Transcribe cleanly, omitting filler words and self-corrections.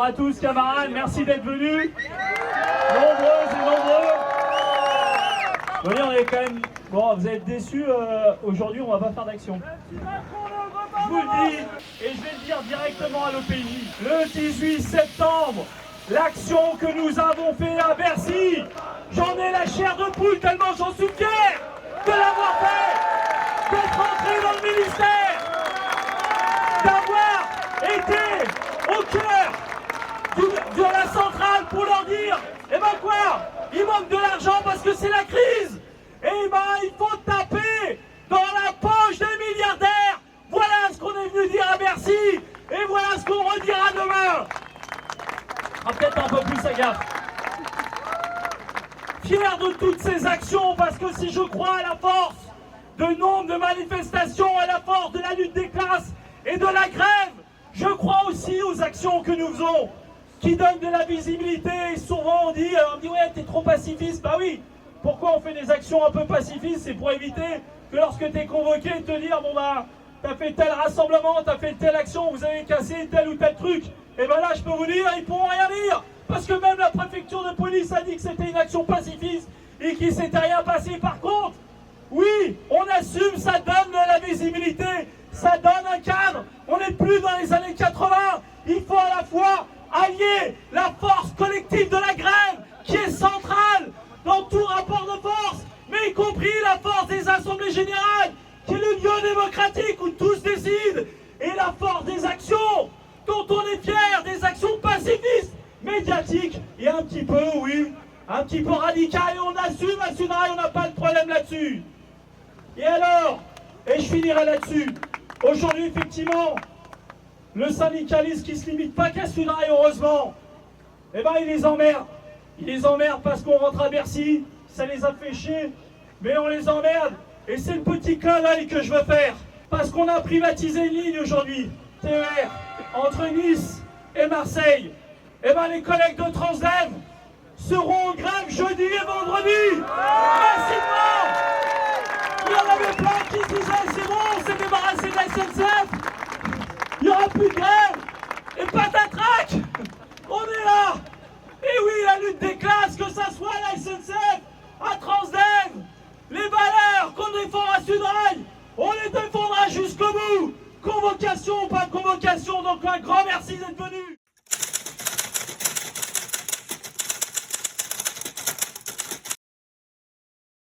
Bonjour à tous camarades, merci d'être venus. Nombreuses et nombreux. Vous voyez, on est quand même... Bon, vous êtes déçus, aujourd'hui on va pas faire d'action. Je vous le dis, et je vais le dire directement à l'OPJ. Le 18 septembre, l'action que nous avons fait à Bercy, j'en ai la chair de poule tellement j'en suis fier de l'avoir fait, d'être entré dans le ministère, d'avoir été au cœur de la centrale pour leur dire, eh ben quoi, il manque de l'argent parce que c'est la crise, eh ben il faut taper dans la poche des milliardaires. Voilà ce qu'on est venu dire à Bercy, et voilà ce qu'on redira demain. Peut-être un peu plus à gaffe. Fier de toutes ces actions, parce que si je crois à la force de nombre de manifestations, à la force de la lutte des classes et de la grève, je crois aussi aux actions que nous faisons, qui donnent de la visibilité. Et souvent on dit ouais, t'es trop pacifiste. Bah oui, pourquoi on fait des actions un peu pacifistes? C'est pour éviter que lorsque t'es convoqué, te dire bon bah t'as fait tel rassemblement, t'as fait telle action, vous avez cassé tel ou tel truc. Et ben là je peux vous dire, ils pourront rien dire, parce que même la préfecture de police a dit que c'était une action pacifiste et qu'il s'était rien passé. Par contre, oui, on assume, ça donne de la visibilité, ça donne un cadre. On n'est plus dans les années 80. Il faut à la fois allier la force collective de la grève, qui est centrale dans tout rapport de force, mais y compris la force des assemblées générales, qui est le lieu démocratique où tous décident, et la force des actions dont on est fier, des actions pacifistes, médiatiques, et un petit peu, oui, un petit peu radicales, et on assume, on n'a pas de problème là-dessus. Et alors, et je finirai là-dessus, aujourd'hui, effectivement, le syndicalisme qui ne se limite pas qu'à Sudrail, heureusement, eh ben il les emmerde. Il les emmerde parce qu'on rentre à Bercy, ça les a fait chier, mais on les emmerde. Et c'est le petit clin d'œil que je veux faire, parce qu'on a privatisé une ligne aujourd'hui, TER, entre Nice et Marseille. Eh ben les collègues de Transdev seront en grève jeudi et vendredi, massivement. Il y en avait plein qui se disaient c'est bon, on s'est débarrassé de la SNCF, il n'y aura plus de grève, et patatrac, on est là. Et oui, la lutte des classes, que ça soit à la SNCF, à Transdev, les valeurs qu'on défend à Sudrail, on les défendra jusqu'au bout. Convocation ou pas de convocation, donc un grand merci d'être venu.